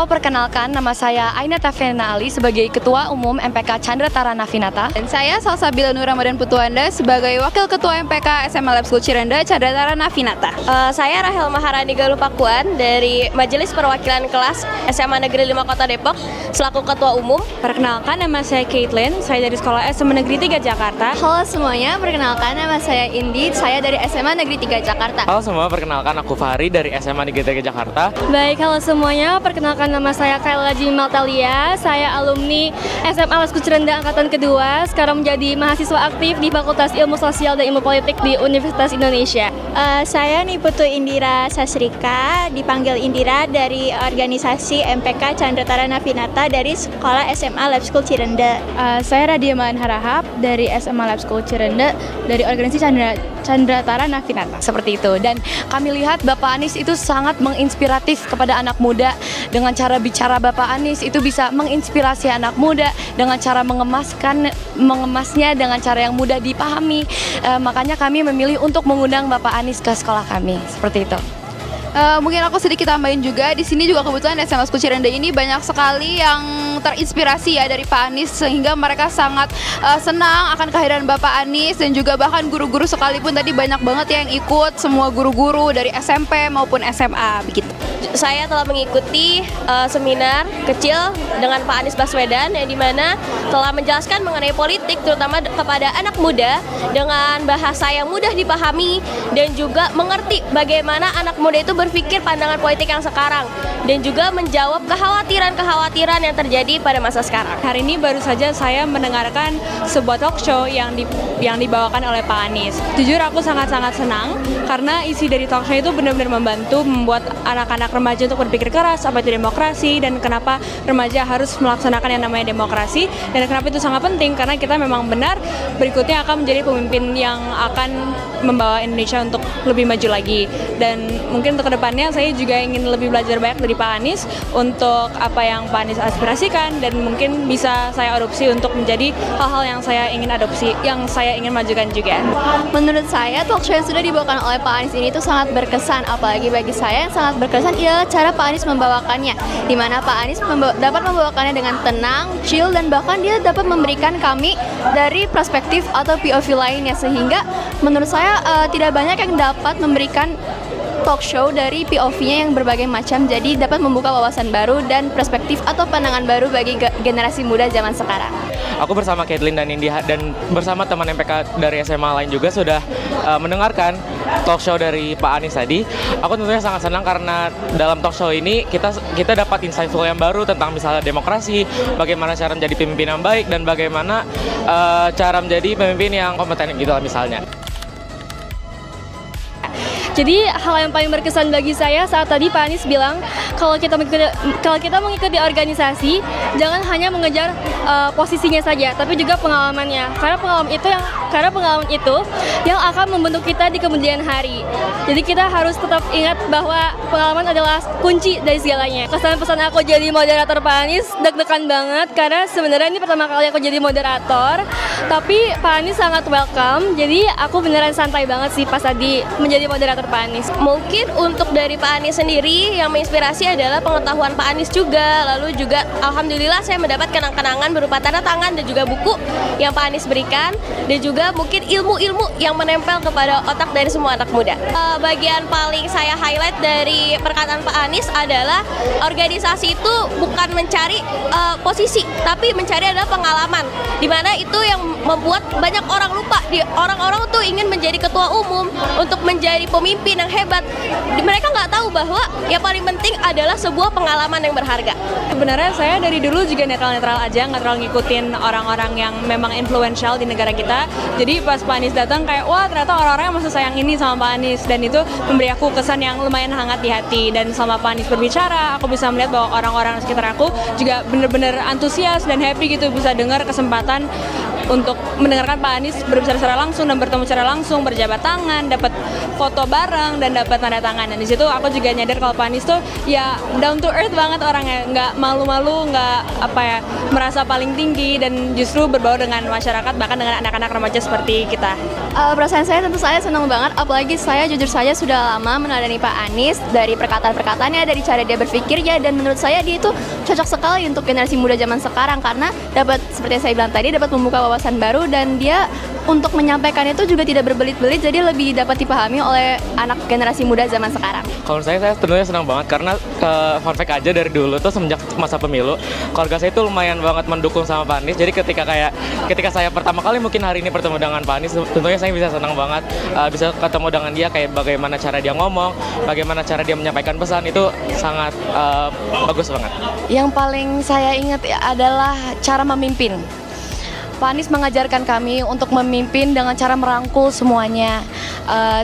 perkenalkan, nama saya Aina Tafena Ali sebagai Ketua Umum MPK Chandra Tarana Vinata. Dan saya Salsabila Nur Ramadan Putuanda sebagai Wakil Ketua MPK SMA Lab School Cirenda Chandra Tarana Vinata. Saya Rahel Maharani Galupakuan dari Majelis Perwakilan Kelas SMA Negeri 5 Kota Depok selaku Ketua Umum. Perkenalkan, nama saya Caitlin, saya dari Sekolah SMA Negeri 3 Jakarta. Halo semuanya, perkenalkan nama saya Indi, saya dari SMA Negeri 3 Jakarta. Halo semua, perkenalkan aku Fahri dari SMA Negeri 3 Jakarta. Baik, halo semuanya, perkenalkan nama saya Kayla Jimmy Maltalia, saya alumni SMA Lab School Cirenda Angkatan Kedua, sekarang menjadi mahasiswa aktif di Fakultas Ilmu Sosial dan Ilmu Politik di Universitas Indonesia. Saya Niputu Indira Sasrika, dipanggil Indira dari organisasi MPK Chandra Tarana Vinata dari Sekolah SMA Lab School Cirenda. Saya Radia Maan Harahap dari SMA Lab School Cirenda dari organisasi Chandra Tarana Vinata. Seperti itu. Dan kami lihat Bapak Anies itu sangat menginspiratif kepada anak muda. Dengan cara bicara Bapak Anies itu bisa menginspirasi anak muda dengan cara mengemasnya dengan cara yang mudah dipahami. Makanya kami memilih untuk mengundang Bapak Anies ke sekolah kami. Seperti itu. Mungkin aku sedikit tambahin juga, di sini juga kebetulan SMA School Cirenda ini banyak sekali yang terinspirasi ya dari Pak Anies, sehingga mereka sangat senang akan kehadiran Bapak Anies, dan juga bahkan guru-guru sekalipun tadi banyak banget yang ikut, semua guru-guru dari SMP maupun SMA begitu. Saya telah mengikuti seminar kecil dengan Pak Anies Baswedan yang dimana telah menjelaskan mengenai politik terutama kepada anak muda dengan bahasa yang mudah dipahami dan juga mengerti bagaimana anak muda itu berpikir pandangan politik yang sekarang dan juga menjawab kekhawatiran-kekhawatiran yang terjadi pada masa sekarang. Hari ini baru saja saya mendengarkan sebuah talk show yang dibawakan oleh Pak Anies. Jujur aku sangat-sangat senang karena isi dari talk show itu benar-benar membantu membuat anak-anak remaja untuk berpikir keras apa itu demokrasi dan kenapa remaja harus melaksanakan yang namanya demokrasi dan kenapa itu sangat penting karena kita memang benar berikutnya akan menjadi pemimpin yang akan membawa Indonesia untuk lebih maju lagi. Dan mungkin untuk kedepannya saya juga ingin lebih belajar banyak dari Pak Anies untuk apa yang Pak Anies aspirasikan dan mungkin bisa saya adopsi untuk menjadi hal-hal yang saya ingin adopsi, yang saya ingin majukan juga. Menurut saya talk show yang sudah dibawakan oleh Pak Anies ini itu sangat berkesan, apalagi bagi saya yang sangat berkesan ialah cara Pak Anies membawakannya, di mana Pak Anies dapat membawakannya dengan tenang, chill, dan bahkan dia dapat memberikan kami dari perspektif atau POV lainnya, sehingga menurut saya tidak banyak yang dapat memberikan talk show dari POV-nya yang berbagai macam, jadi dapat membuka wawasan baru dan perspektif atau pandangan baru bagi generasi muda zaman sekarang. Aku bersama Caitlin dan Indi dan bersama teman MPK dari SMA lain juga sudah mendengarkan talk show dari Pak Anies tadi. Aku tentunya sangat senang karena dalam talk show ini kita dapat insightful yang baru tentang misalnya demokrasi, bagaimana cara menjadi pemimpin yang baik dan bagaimana cara menjadi pemimpin yang kompeten gitu lah misalnya. Jadi hal yang paling berkesan bagi saya saat tadi Pak Anies bilang kalau kita mengikuti organisasi jangan hanya mengejar posisinya saja, tapi juga pengalamannya. Karena pengalaman itu yang akan membentuk kita di kemudian hari. Jadi kita harus tetap ingat bahwa pengalaman adalah kunci dari segalanya. Kesan-pesan aku jadi moderator Pak Anies deg-degan banget karena sebenarnya ini pertama kali aku jadi moderator. Tapi Pak Anies sangat welcome. Jadi aku beneran santai banget sih pas tadi menjadi moderator Pak Anies. Mungkin untuk dari Pak Anies sendiri yang menginspirasi adalah pengetahuan Pak Anies juga. Lalu juga alhamdulillah saya mendapat kenang-kenangan berupa tanda tangan dan juga buku yang Pak Anies berikan, dan juga mungkin ilmu-ilmu yang menempel kepada otak dari semua anak muda. Bagian paling saya highlight dari perkataan Pak Anies adalah organisasi itu bukan mencari posisi, tapi mencari adalah pengalaman, dimana itu yang membuat banyak orang lupa. Orang-orang tuh ingin menjadi ketua umum untuk menjadi pemimpin yang hebat. Mereka nggak tahu bahwa yang paling penting adalah sebuah pengalaman yang berharga. Sebenarnya saya dari dulu juga netral-netral aja, nggak terlalu ngikutin orang-orang yang memang influential di negara kita. Jadi pas Pak Anies datang kayak wah ternyata orang-orang yang masih sayang ini sama Pak Anies, dan itu memberi aku kesan yang lumayan hangat di hati. Dan sama Pak Anies berbicara, aku bisa melihat bahwa orang-orang sekitar aku juga benar-benar antusias dan happy gitu bisa dengar kesempatan untuk mendengarkan Pak Anies berbicara secara langsung dan bertemu secara langsung, berjabat tangan, dapat foto bareng dan dapat tanda tangan. Dan di situ aku juga nyadar kalau Pak Anies tuh ya down to earth banget orangnya, nggak malu-malu, nggak merasa paling tinggi, dan justru berbaur dengan masyarakat, bahkan dengan anak-anak remaja seperti kita. Perasaan saya tentu saya senang banget, apalagi saya jujur saja sudah lama meneladani Pak Anies dari perkataan-perkataannya, dari cara dia berpikirnya, dan menurut saya dia itu cocok sekali untuk generasi muda zaman sekarang karena dapat, seperti yang saya bilang tadi, dapat membuka wawasan baru, dan dia untuk menyampaikan itu juga tidak berbelit-belit, jadi lebih dapat dipahami oleh anak generasi muda zaman sekarang. Kalau saya tentunya senang banget karena fun fact aja dari dulu tuh semenjak masa pemilu, keluarga saya itu lumayan banget mendukung sama Pak Anies. Jadi ketika saya pertama kali mungkin hari ini bertemu dengan Pak Anies, tentunya saya bisa senang banget bisa ketemu dengan dia, kayak bagaimana cara dia ngomong, bagaimana cara dia menyampaikan pesan, itu sangat bagus banget. Yang paling saya ingat adalah cara memimpin. Pak Anies mengajarkan kami untuk memimpin dengan cara merangkul semuanya.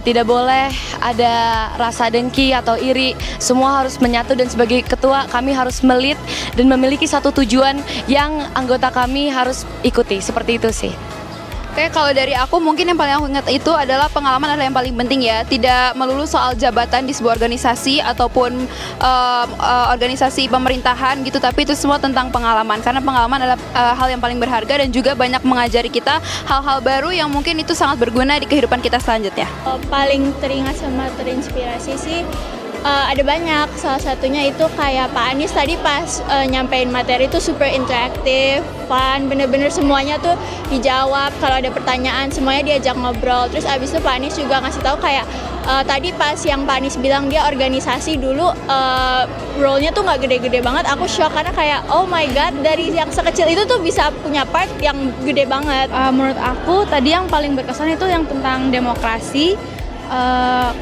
Tidak boleh ada rasa dengki atau iri. Semua harus menyatu, dan sebagai ketua kami harus melit dan memiliki satu tujuan yang anggota kami harus ikuti. Seperti itu sih. Oke, kalau dari aku mungkin yang paling aku ingat itu adalah pengalaman adalah yang paling penting ya. Tidak melulu soal jabatan di sebuah organisasi ataupun organisasi pemerintahan gitu, tapi itu semua tentang pengalaman. Karena pengalaman adalah hal yang paling berharga dan juga banyak mengajari kita hal-hal baru yang mungkin itu sangat berguna di kehidupan kita selanjutnya. Paling teringat sama terinspirasi sih ada banyak, salah satunya itu kayak Pak Anies tadi pas nyampein materi itu super interaktif, fun, bener-bener semuanya tuh dijawab, kalau ada pertanyaan semuanya diajak ngobrol. Terus abis itu Pak Anies juga ngasih tahu kayak tadi pas yang Pak Anies bilang dia organisasi dulu role-nya tuh nggak gede-gede banget, aku shock karena kayak oh my god, dari yang sekecil itu tuh bisa punya part yang gede banget. Menurut aku tadi yang paling berkesan itu yang tentang demokrasi,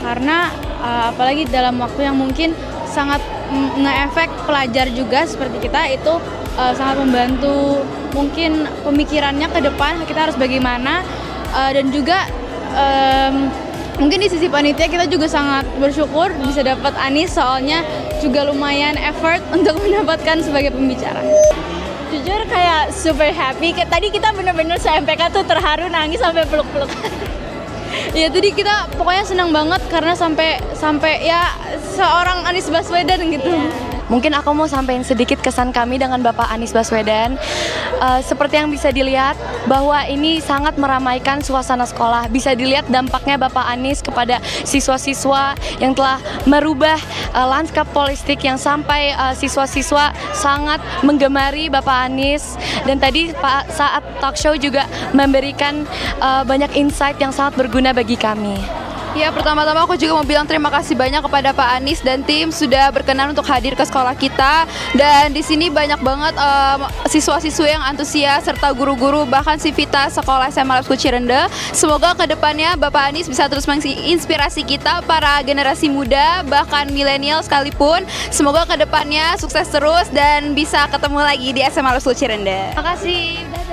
karena apalagi dalam waktu yang mungkin sangat nge-efek pelajar juga seperti kita, itu sangat membantu mungkin pemikirannya ke depan kita harus bagaimana, dan juga mungkin di sisi panitia kita juga sangat bersyukur bisa dapat Anies, soalnya juga lumayan effort untuk mendapatkan sebagai pembicara. Jujur kayak super happy, kayak tadi kita bener-bener se-MPK tuh terharu, nangis sampai peluk-peluk. Ya tadi kita pokoknya senang banget karena sampai ya seorang Anies Baswedan gitu. Mungkin aku mau sampaikan sedikit kesan kami dengan Bapak Anies Baswedan. Seperti yang bisa dilihat bahwa ini sangat meramaikan suasana sekolah. Bisa dilihat dampaknya Bapak Anies kepada siswa-siswa yang telah merubah lanskap politik, yang sampai siswa-siswa sangat menggemari Bapak Anies. Dan tadi saat talk show juga memberikan banyak insight yang sangat berguna bagi kami. Ya, pertama-tama aku juga mau bilang terima kasih banyak kepada Pak Anies dan tim sudah berkenan untuk hadir ke sekolah kita. Dan di sini banyak banget siswa-siswa yang antusias serta guru-guru, bahkan Sivitas Sekolah SMA Lab School Cirende. Semoga kedepannya Bapak Anies bisa terus menginspirasi kita para generasi muda, bahkan milenial sekalipun. Semoga kedepannya sukses terus dan bisa ketemu lagi di SMA Lab School Cirende. Terima kasih.